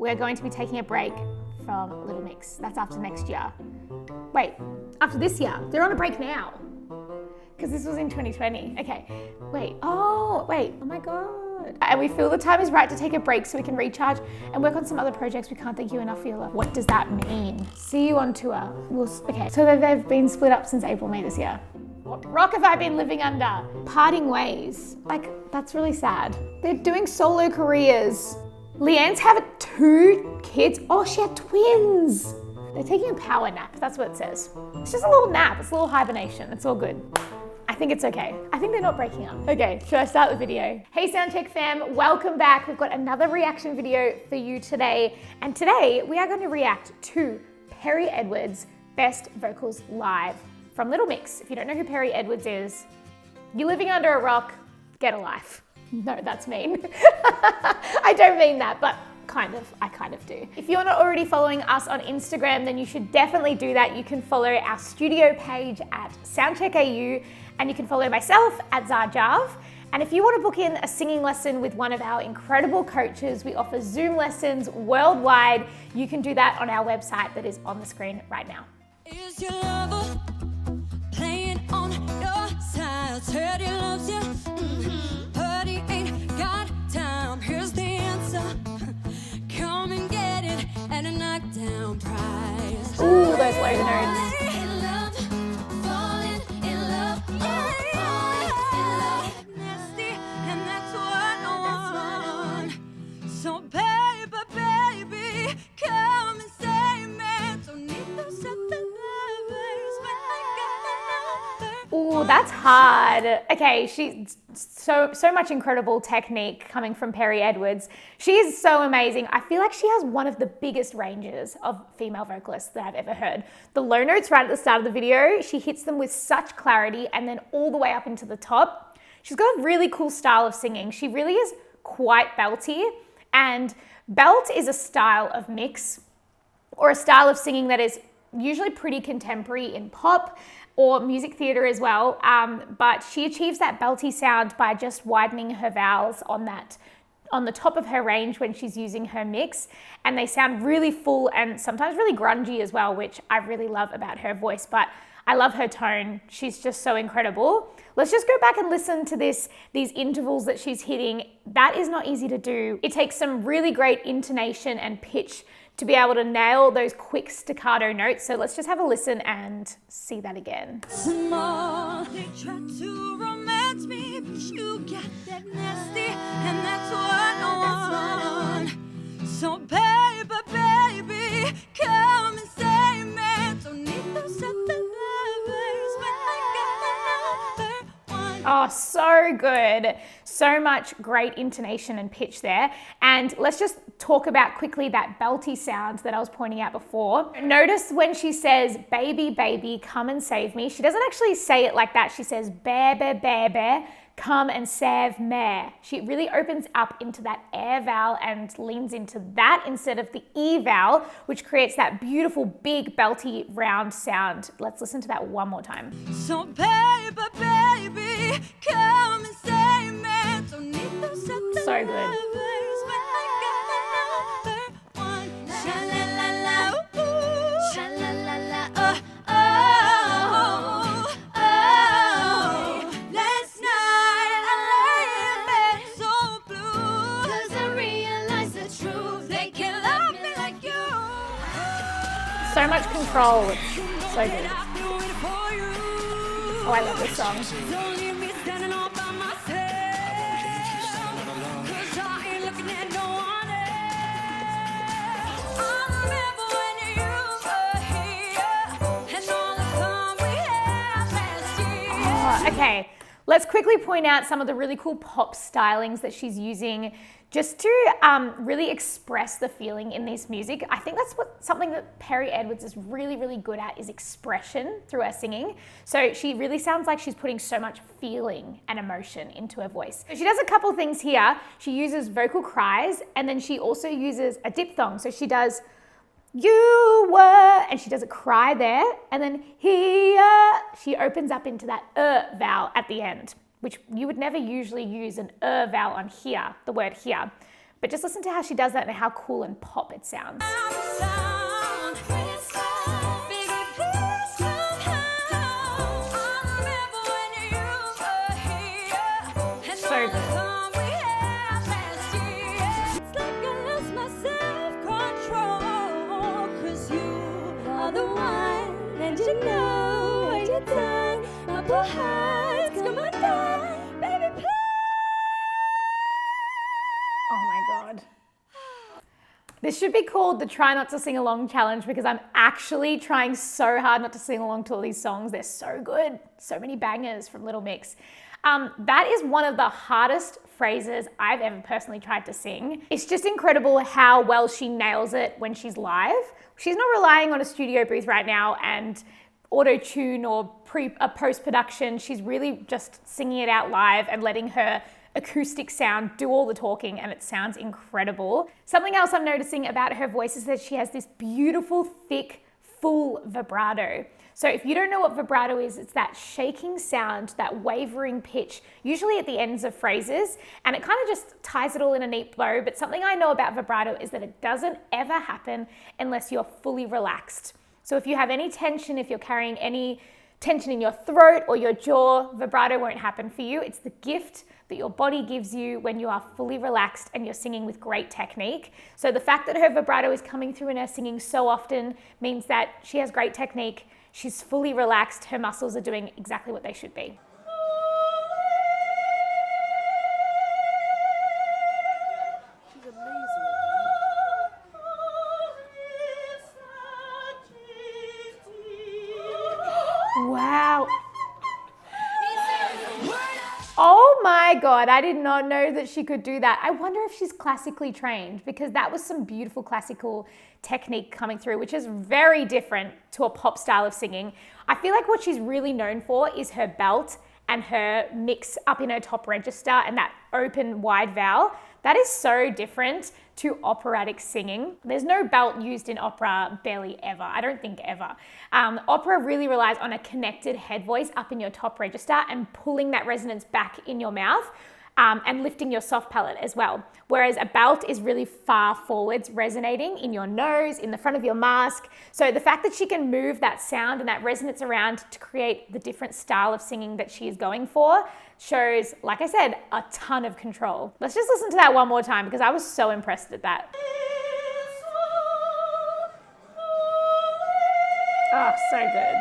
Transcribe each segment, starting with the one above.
we're going to be taking a break from Little Mix. That's after next year. Wait, after this year. They're on a break now. Because this was in 2020. Okay, oh my God. And we feel the time is right to take a break so we can recharge and work on some other projects we can't thank you enough for your love. What does that mean? See you on tour. Okay, so they've been split up since April, May this year. What rock have I been living under? Parting ways. Like, that's really sad. They're doing solo careers. Leanne's having 2 kids. Oh, she had twins. They're taking a power nap, that's what it says. It's just a little nap, it's a little hibernation, it's all good. I think it's okay. I think they're not breaking up. Okay, should I start the video? Hey Soundcheck fam, welcome back. We've got another reaction video for you today. And today we are going to react to Perrie Edwards' Best Vocals Live from Little Mix. If you don't know who Perrie Edwards is, you're living under a rock, get a life. No, that's mean. I don't mean that, but I kind of do. If you're not already following us on Instagram, then you should definitely do that. You can follow our studio page at SoundcheckAU, and you can follow myself at Zarjav. And if you want to book in a singing lesson with one of our incredible coaches, we offer Zoom lessons worldwide. You can do that on our website that is on the screen right now. Is your lover playing on your side? Heard he loves you, but he ain't got time. Here's the answer. Come and get it at a knockdown price. Ooh, those low notes. In love, falling in love, falling in love. Nasty, and that's what I want. So baby, come and save me. Don't need no second lovers when I got another. Ooh, that's hard. Okay, she's so much incredible technique coming from Perrie Edwards. She is so amazing. I feel like she has one of the biggest ranges of female vocalists that I've ever heard. The low notes right at the start of the video, she hits them with such clarity, and then all the way up into the top. She's got a really cool style of singing. She really is quite belty, and belt is a style of mix or a style of singing that is usually pretty contemporary in pop or music theatre as well, but she achieves that belty sound by just widening her vowels on the top of her range when she's using her mix, and they sound really full and sometimes really grungy as well, which I really love about her voice, but I love her tone. She's just so incredible. Let's just go back and listen to these intervals that she's hitting. That is not easy to do. It takes some really great intonation and pitch to be able to nail those quick staccato notes. So let's just have a listen and see that again. Small, they try to romance me, but you got that nasty, and that's what I want. So baby, come and save me. Don't need no second lovers when I got another one. Oh, so good. So much great intonation and pitch there. And let's just talk about quickly that belty sound that I was pointing out before. Notice when she says, baby, come and save me. She doesn't actually say it like that. She says, bear, come and save me. She really opens up into that air vowel and leans into that instead of the E vowel, which creates that beautiful, big, belty, round sound. Let's listen to that one more time. So baby, come and save me. Don't need no second So good. lovers when I got another one. Sha-la-la-la, ooh. Sha-la-la-la, oh. Last night I lay in bed so blue, 'cause I realized the truth. They can't love me like you. So much control. It's so good. Oh, I love this song. Don't leave me standing all by myself, 'cause I ain't looking at no one else. I remember when you were here, and all the fun we had last year. Oh, okay, let's quickly point out some of the really cool pop stylings that she's using just to really express the feeling in this music. I think that's something that Perrie Edwards is really, really good at, is expression through her singing. So she really sounds like she's putting so much feeling and emotion into her voice. So she does a couple things here. She uses vocal cries, and then she also uses a diphthong. So she does you were, and she does a cry there, and then here, she opens up into that vowel at the end, which you would never usually use an vowel on here, the word here. But But just listen to how she does that and how cool and pop it sounds. So good. Oh my God. This should be called the Try Not to Sing Along Challenge because I'm actually trying so hard not to sing along to all these songs. They're so good. So many bangers from Little Mix. That is one of the hardest phrases I've ever personally tried to sing. It's just incredible how well she nails it when she's live. She's not relying on a studio booth right now and auto-tune or post-production. She's really just singing it out live and letting her acoustic sound do all the talking, and it sounds incredible. Something else I'm noticing about her voice is that she has this beautiful, thick, full vibrato. So if you don't know what vibrato is, it's that shaking sound, that wavering pitch, usually at the ends of phrases, and it kind of just ties it all in a neat bow. But something I know about vibrato is that it doesn't ever happen unless you're fully relaxed. So if you have any tension, if you're carrying any tension in your throat or your jaw, vibrato won't happen for you. It's the gift that your body gives you when you are fully relaxed and you're singing with great technique. So the fact that her vibrato is coming through in her singing so often means that she has great technique. She's fully relaxed. Her muscles are doing exactly what they should be. She's amazing. Wow. Oh my God, I did not know that she could do that. I wonder if she's classically trained because that was some beautiful classical technique coming through, which is very different to a pop style of singing. I feel like what she's really known for is her belt and her mix up in her top register and that open wide vowel. That is so different to operatic singing. There's no belt used in opera, barely ever. I don't think ever. Opera really relies on a connected head voice up in your top register and pulling that resonance back in your mouth and lifting your soft palate as well. Whereas a belt is really far forwards, resonating in your nose, in the front of your mask. So the fact that she can move that sound and that resonance around to create the different style of singing that she is going for shows, like I said, a ton of control. Let's just listen to that one more time because I was so impressed at that. Oh, so good.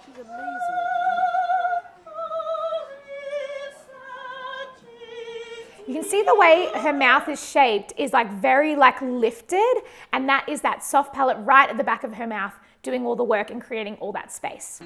She's amazing. You can see the way her mouth is shaped is like very like lifted, and that is that soft palate right at the back of her mouth doing all the work and creating all that space.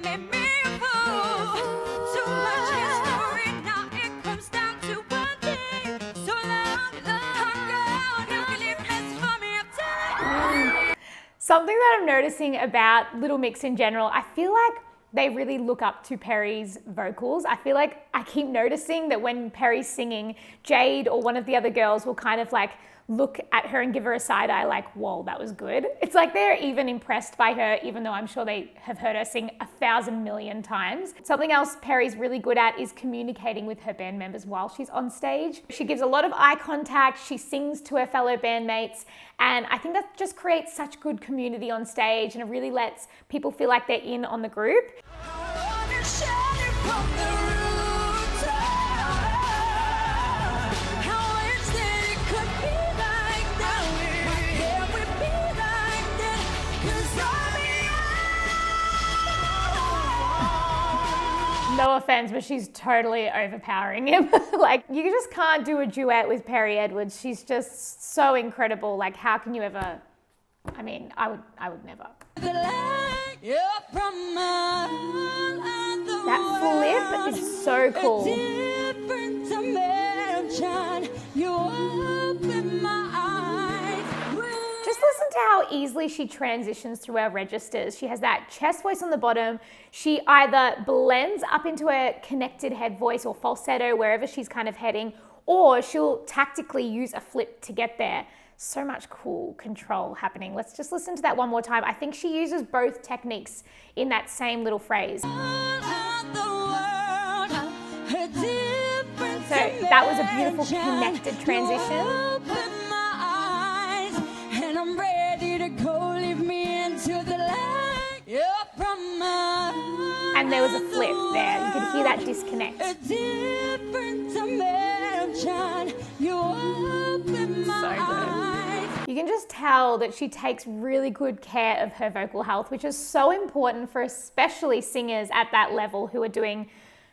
Something that I'm noticing about Little Mix in general, I feel like they really look up to Perrie's vocals. I feel like I keep noticing that when Perrie's singing, Jade or one of the other girls will kind of like look at her and give her a side eye like, whoa, that was good. It's like they're even impressed by her, even though I'm sure they have heard her sing 1,000 million times. Something else Perrie's really good at is communicating with her band members while she's on stage. She gives a lot of eye contact, she sings to her fellow bandmates, and I think that just creates such good community on stage, and it really lets people feel like they're in on the group. No offense, but she's totally overpowering him. Like, you just can't do a duet with Perrie Edwards. She's just so incredible. Like, how can you ever? I mean, I would never. That flip is so cool. Just listen to how easily she transitions through her registers. She has that chest voice on the bottom. She either blends up into a connected head voice or falsetto wherever she's kind of heading, or she'll tactically use a flip to get there. So much cool control happening. Let's just listen to that one more time. I think she uses both techniques in that same little phrase. So that was a beautiful connected transition. Open my eyes, and I'm ready to go. Leave me into the light. You're from my And there was a flip there. You could hear that disconnect. a different dimension. You open my eyes. You can just tell that she takes really good care of her vocal health, which is so important for especially singers at that level who are doing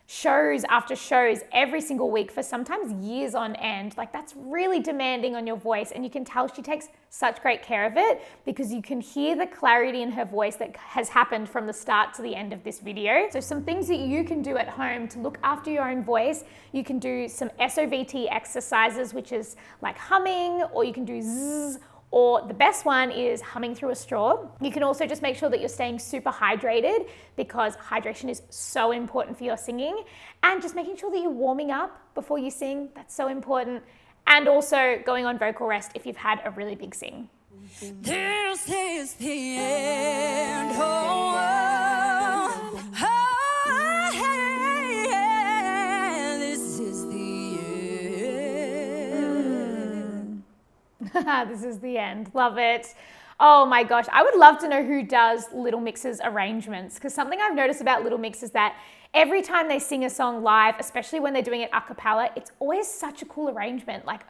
shows after shows every single week for sometimes years on end. Like, that's really demanding on your voice, and you can tell she takes such great care of it because you can hear the clarity in her voice that has happened from the start to the end of this video. So some things that you can do at home to look after your own voice: you can do some SOVT exercises, which is like humming, or you can do zzz, or the best one is humming through a straw. You can also just make sure that you're staying super hydrated because hydration is so important for your singing, and just making sure that you're warming up before you sing. That's so important. And also going on vocal rest if you've had a really big sing. This is the end. Oh, oh, oh, yeah. This is the end. This is the end. Love it. Oh my gosh. I would love to know who does Little Mix's arrangements, because something I've noticed about Little Mix is that every time they sing a song live, especially when they're doing it a cappella, it's always such a cool arrangement. Like,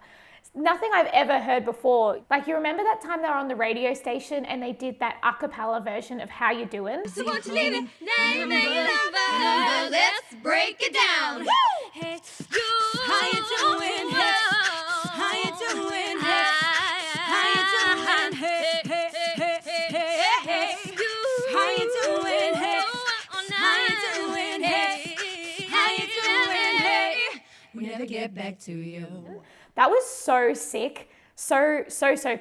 nothing I've ever heard before. Like, you remember that time they were on the radio station and they did that a cappella version of How You Doing? So won't you leave it? Name number. Let's break it down. Hey, you. How you doing? Hey, how you doing? Hey, how you doing? Hey, hey, hey, hey, hey. How you doing? Hey, how you doing? Hey, how you doing? Hey, we never get back to you. That was so sick. So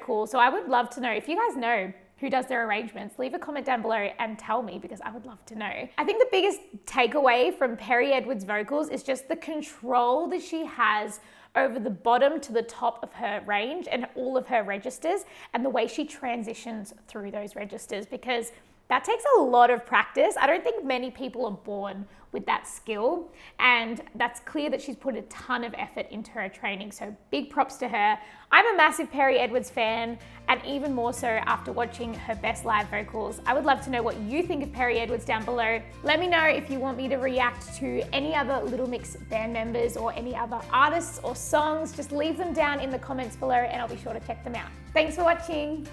cool. So I would love to know if you guys know who does their arrangements. Leave a comment down below and tell me, because I would love to know. I think the biggest takeaway from Perrie Edwards' vocals is just the control that she has over the bottom to the top of her range and all of her registers, and the way she transitions through those registers, because that takes a lot of practice. I don't think many people are born with that skill, and that's clear that she's put a ton of effort into her training, so big props to her. I'm a massive Perrie Edwards fan, and even more so after watching her best live vocals. I would love to know what you think of Perrie Edwards down below. Let me know if you want me to react to any other Little Mix band members or any other artists or songs. Just leave them down in the comments below and I'll be sure to check them out. Thanks for watching.